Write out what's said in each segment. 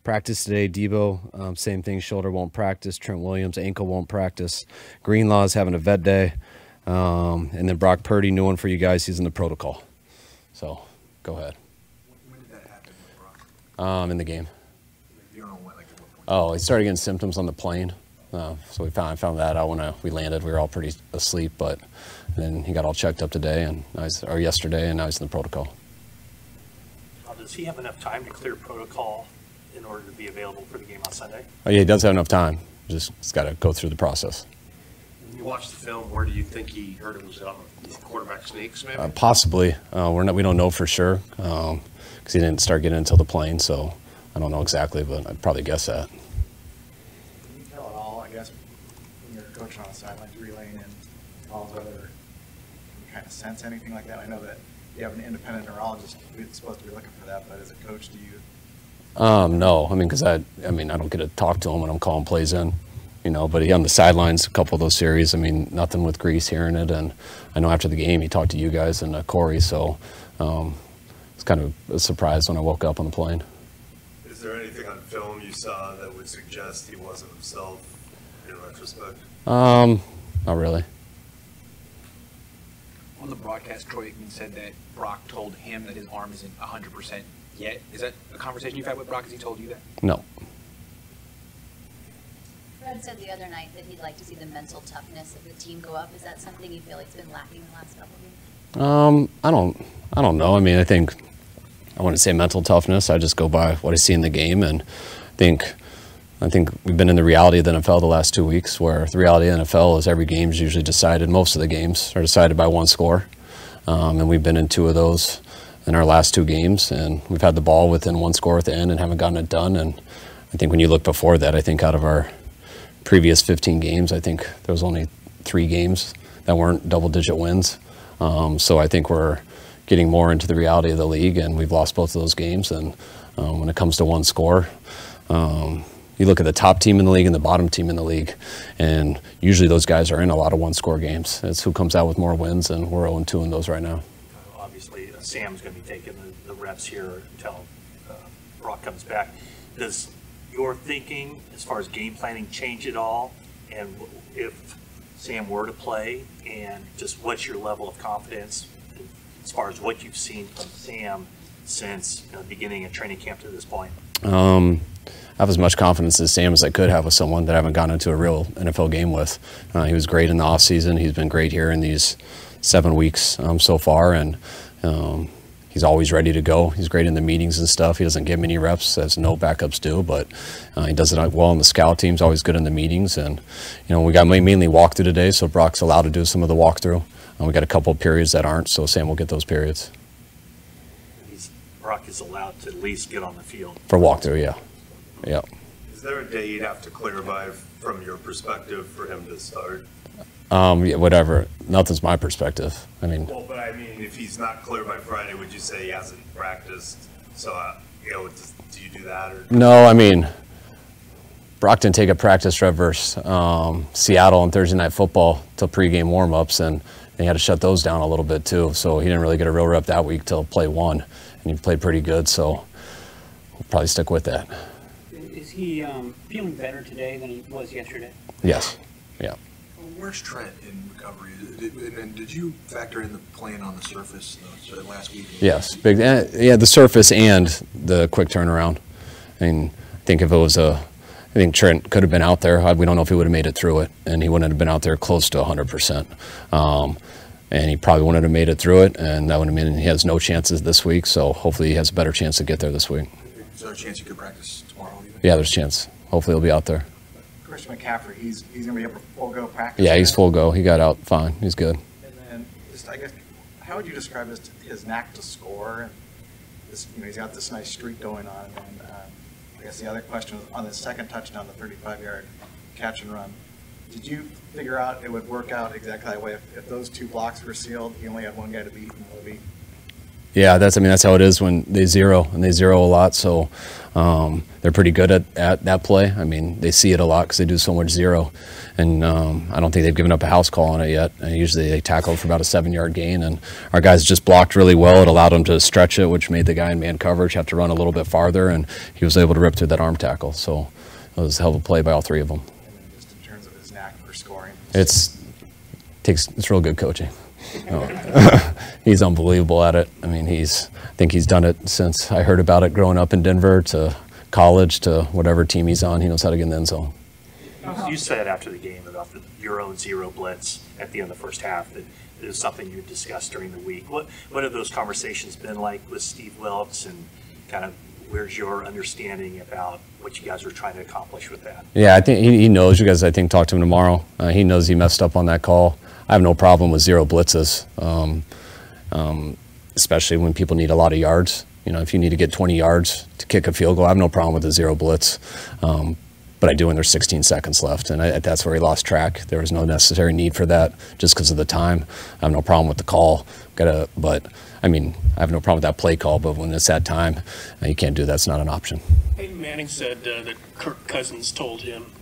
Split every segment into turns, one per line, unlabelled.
Practice today, Debo, same thing, shoulder won't practice. Trent Williams, ankle won't practice. Greenlaw's having a vet day. And then Brock Purdy, new one for you guys, he's in the protocol. So, go ahead.
When did that happen with Brock?
In the game.
You don't know when, like at what point?
Oh, he started getting symptoms on the plane. So I found that out when we landed. We were all pretty asleep, but then he got all checked up today, or yesterday, and now he's in the protocol.
Does he have enough time to clear protocol in order to be available for the game on Sunday?
Oh, yeah, he does have enough time. Just got to go through the process.
When you watch the film, where do you think he hurt it? Was it on the quarterback sneaks, maybe?
Possibly. We don't know for sure because he didn't start getting until the plane, so I don't know exactly, but I'd probably guess that.
Can you tell at all, I guess, when you're coaching on the sidelines, relaying in calls, whether you kind of sense anything like that? I know that you have an independent neurologist who's supposed to be looking for that, but as a coach, do you?
No, I mean, because I don't get to talk to him when I'm calling plays in, but he on the sidelines, a couple of those series, I mean, nothing with Grease hearing it, and I know after the game he talked to you guys and Corey, so it's kind of a surprise when I woke up on the plane.
Is there anything on film you saw that would suggest he wasn't himself in retrospect?
Not really.
On the broadcast, Troy Aikman said that Brock told him that his arm isn't 100% yet. Is that a conversation you've had with Brock? Has he told you that?
No.
Fred said the other night that he'd like to see the mental toughness of the team go up. Is that something you feel like's been lacking the last couple of games?
I don't know. I mean, I wouldn't say mental toughness. I just go by what I see in the game, and I think we've been in the reality of the NFL the last 2 weeks, where the reality of the NFL is every game is usually decided. Most of the games are decided by one score, and we've been in 2 of those in our last 2 games, and we've had the ball within 1 score at the end and haven't gotten it done. And I think when you look before that, I think out of our previous 15 games, I think there was only 3 games that weren't double-digit wins. So I think we're getting more into the reality of the league, and we've lost both of those games. And when it comes to 1 score, you look at the top team in the league and the bottom team in the league, and usually those guys are in a lot of 1-score games. It's who comes out with more wins, and we're 0-2 in those right now.
Obviously, Sam's going to be taking the reps here until Brock comes back. Does your thinking as far as game planning change at all? And if Sam were to play, and just what's your level of confidence as far as what you've seen from Sam since the beginning of training camp to this point?
I have as much confidence in Sam as I could have with someone that I haven't gotten into a real NFL game with. He was great in the offseason. He's been great here in these 7 weeks so far, and he's always ready to go. He's great in the meetings and stuff. He doesn't get many reps, as no backups do, but he does it well on the scout team. He's always good in the meetings, and we got mainly walkthrough today, so Brock's allowed to do some of the walkthrough. We got a couple of periods that aren't, so Sam will get those periods.
Brock is allowed to at least get on the field.
For walkthrough, yeah. Yeah.
Is there a day you'd have to clear by from your perspective for him to start?
Yeah, whatever. Nothing's my perspective. I mean.
Well, but I mean, if he's not clear by Friday, would you say he hasn't practiced? So, do you do that? Or?
No, I mean, Brock didn't take a practice rep versus Seattle on Thursday Night Football till pregame warmups, and they had to shut those down a little bit too. So he didn't really get a real rep that week till play 1, and he played pretty good. So we'll probably stick with that.
Is he feeling better today than he was yesterday?
Yes. Yeah.
Where's Trent in recovery? And did you factor in the playing on the surface last week?
Yes. Big. Yeah, the surface and the quick turnaround. I mean, I think if it was I think Trent could have been out there. We don't know if he would have made it through it, and he wouldn't have been out there close to 100%. And he probably wouldn't have made it through it, and that would have meant he has no chances this week. So hopefully he has a better chance to get there this week.
Is there a chance he could practice tomorrow even?
Yeah, there's a chance. Hopefully he'll be out there.
Christian McCaffrey, he's going to be able to full go practice.
Yeah, he's full go. He got out fine. He's good.
And then, I guess, how would you describe his knack to score? And he's got this nice streak going on. And I guess the other question was on the second touchdown, the 35-yard catch and run. Did you figure out it would work out exactly that way? If those 2 blocks were sealed, he only had 1 guy to beat and Levy?
Yeah, that's how it is when they zero, and they zero a lot. So they're pretty good at that play. I mean, they see it a lot because they do so much zero. And I don't think they've given up a house call on it yet. And usually they tackle for about a 7-yard gain, and our guys just blocked really well. It allowed them to stretch it, which made the guy in man coverage have to run a little bit farther, and he was able to rip through that arm tackle. So it was a hell of a play by all three of them.
And then just in terms of his knack for scoring.
It's real good coaching. He's unbelievable at it. I mean, I think he's done it since I heard about it growing up in Denver to college to whatever team he's on. He knows how to get in the end zone.
You said after the game about your own zero blitz at the end of the first half that it was something you discussed during the week. What have those conversations been like with Steve Wilkes, and kind of where's your understanding about what you guys were trying to accomplish with that?
Yeah, I think he knows. You guys, I think, talk to him tomorrow. He knows he messed up on that call. I have no problem with zero blitzes, especially when people need a lot of yards. You know, if you need to get 20 yards to kick a field goal, I have no problem with the zero blitz. But I do when there's 16 seconds left, and that's where he lost track. There was no necessary need for that just because of the time. I have no problem with the call. But I mean, I have no problem with that play call, but when it's that time, you can't do that. It's not an option.
Peyton Manning said that Kirk Cousins told him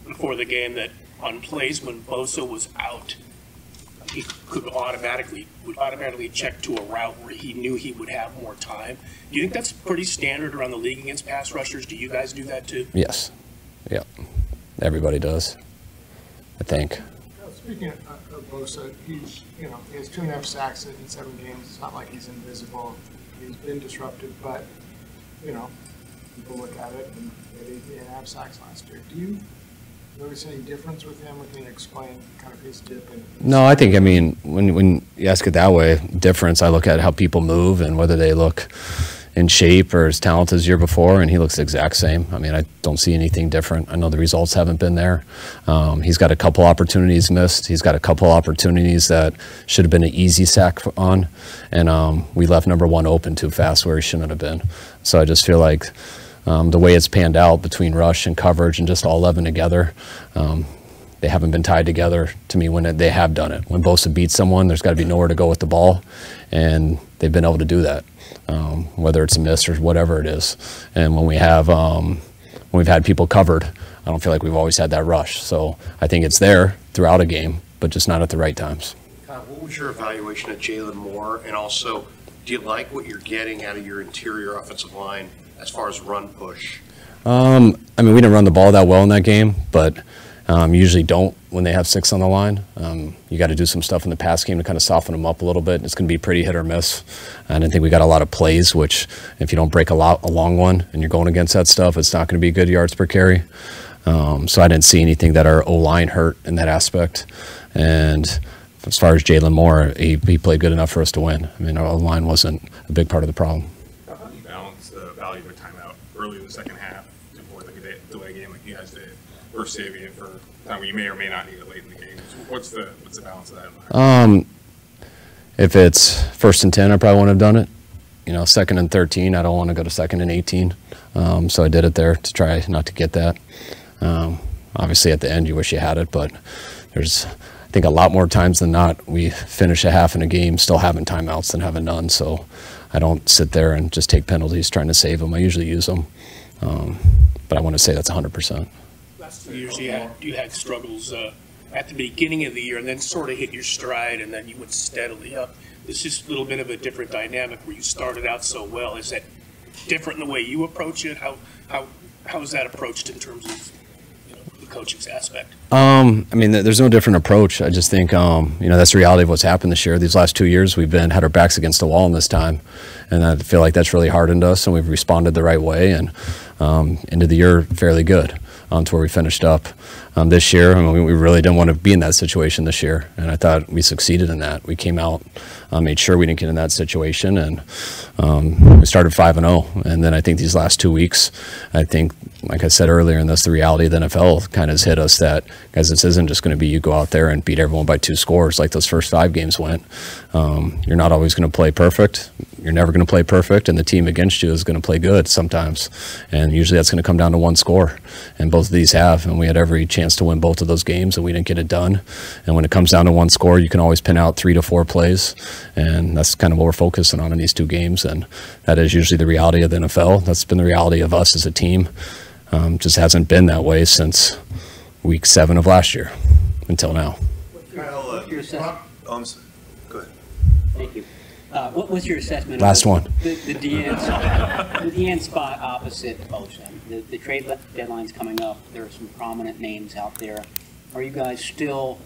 before the game that on plays when Bosa was out, he would automatically check to a route where he knew he would have more time. Do you think that's pretty standard around the league against pass rushers? Do you guys do that too?
Yes. Yeah. Everybody does, I think.
Speaking of Bosa, he has 2.5 sacks in 7 games. It's not like he's invisible. He's been disruptive, but people look at it and he didn't have sacks last year. Do you notice any difference with him? Can you explain kind of his dip?
No, I think, when you ask it that way, difference, I look at how people move and whether they look in shape or as talented as year before, and he looks the exact same. I mean, I don't see anything different. I know the results haven't been there. He's got a couple opportunities missed. He's got a couple opportunities that should have been an easy sack on, and we left number 1 open too fast where he shouldn't have been. So I just feel like the way it's panned out between rush and coverage and just all 11 together, they haven't been tied together to me when they have done it. When Bosa beats someone, there's got to be nowhere to go with the ball, and they've been able to do that, whether it's a miss or whatever it is. And when we've had people covered, I don't feel like we've always had that rush. So I think it's there throughout a game, but just not at the right times.
What was your evaluation of Jalen Moore, and also, do you like what you're getting out of your interior offensive line as far as run push?
We didn't run the ball that well in that game, but usually don't when they have 6 on the line. You got to do some stuff in the pass game to kind of soften them up a little bit. It's going to be pretty hit or miss. I didn't think we got a lot of plays, which if you don't break a long one and you're going against that stuff, it's not going to be good yards per carry. So I didn't see anything that our O-line hurt in that aspect. And as far as Jalen Moore, he played good enough for us to win. I mean, our O-line wasn't a big part of the problem.
How do you balance the value of a timeout early in the second half to avoid like a delay game like you guys did, versus saving it for time where you may or may not need it late in the game? What's the balance of that?
If it's 1st and 10, I probably wouldn't have done it. 2nd and 13, I don't want to go to 2nd and 18. So I did it there to try not to get that. Obviously, at the end, you wish you had it, but there's, I think, a lot more times than not, we finish a half in a game still having timeouts than having none. So I don't sit there and just take penalties trying to save them. I usually use them, but I want to say that's 100%.
Last 2 years, you had struggles at the beginning of the year, and then sort of hit your stride, and then you went steadily up. This is a little bit of a different dynamic where you started out so well. Is that different in the way you approach it? How is that approached in terms of the coaching's aspect?
There's no different approach. I just think that's the reality of what's happened this year. These last 2 years, we've had our backs against the wall in this time, and I feel like that's really hardened us, and we've responded the right way, and into the year fairly good to where we finished up. This year, we really didn't want to be in that situation this year, and I thought we succeeded in that. We came out, made sure we didn't get in that situation, and we started 5-0. And then I think these last 2 weeks, I think like I said earlier in this, the reality of the NFL kind of has hit us that, guys, this isn't just going to be you go out there and beat everyone by 2 scores like those first 5 games went. You're not always going to play perfect. You're never going to play perfect, and the team against you is going to play good sometimes. And usually that's going to come down to 1 score, and both of these have. And we had every chance to win both of those games, and we didn't get it done. And when it comes down to 1 score, you can always pin out 3 to 4 plays, and that's kind of what we're focusing on in these 2 games. And that is usually the reality of the NFL. That's been the reality of us as a team. Just hasn't been that way since week 7 of last year until now.
Kyle,
Your assessment.
go ahead.
Thank you. What's your assessment
Last
of
one.
the DN spot opposite Bosa? The trade deadline's coming up. There are some prominent names out there. Are you guys still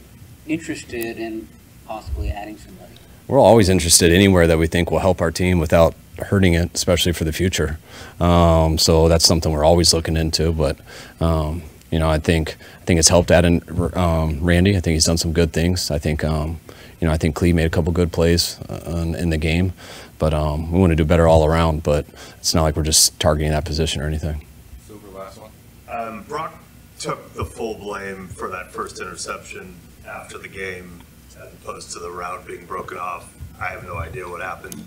interested in possibly adding somebody?
We're always interested anywhere that we think will help our team without hurting it, especially for the future. So that's something we're always looking into. But you know, I think it's helped adding Randy. I think he's done some good things. I think you know, I think Clee made a couple good plays in the game. But we want to do better all around. But it's not like we're just targeting that position or anything.
Super, last one.
Brock took the full blame for that first interception after the game, as opposed to the route being broken off. I have no idea what happened.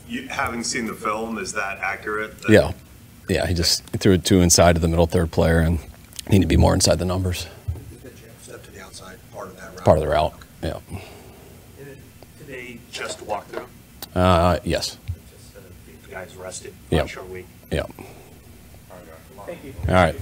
You, having seen the film, is that accurate?
Yeah. Yeah, he just threw it 2 inside of the middle third player and need to be more inside the numbers.
Step to the outside, part of that route.
Part of the route, yeah.
Did they just walk through?
Yes.
Just the guys rested
Yeah.
on a short week.
Yeah.
All right, guys.
All right.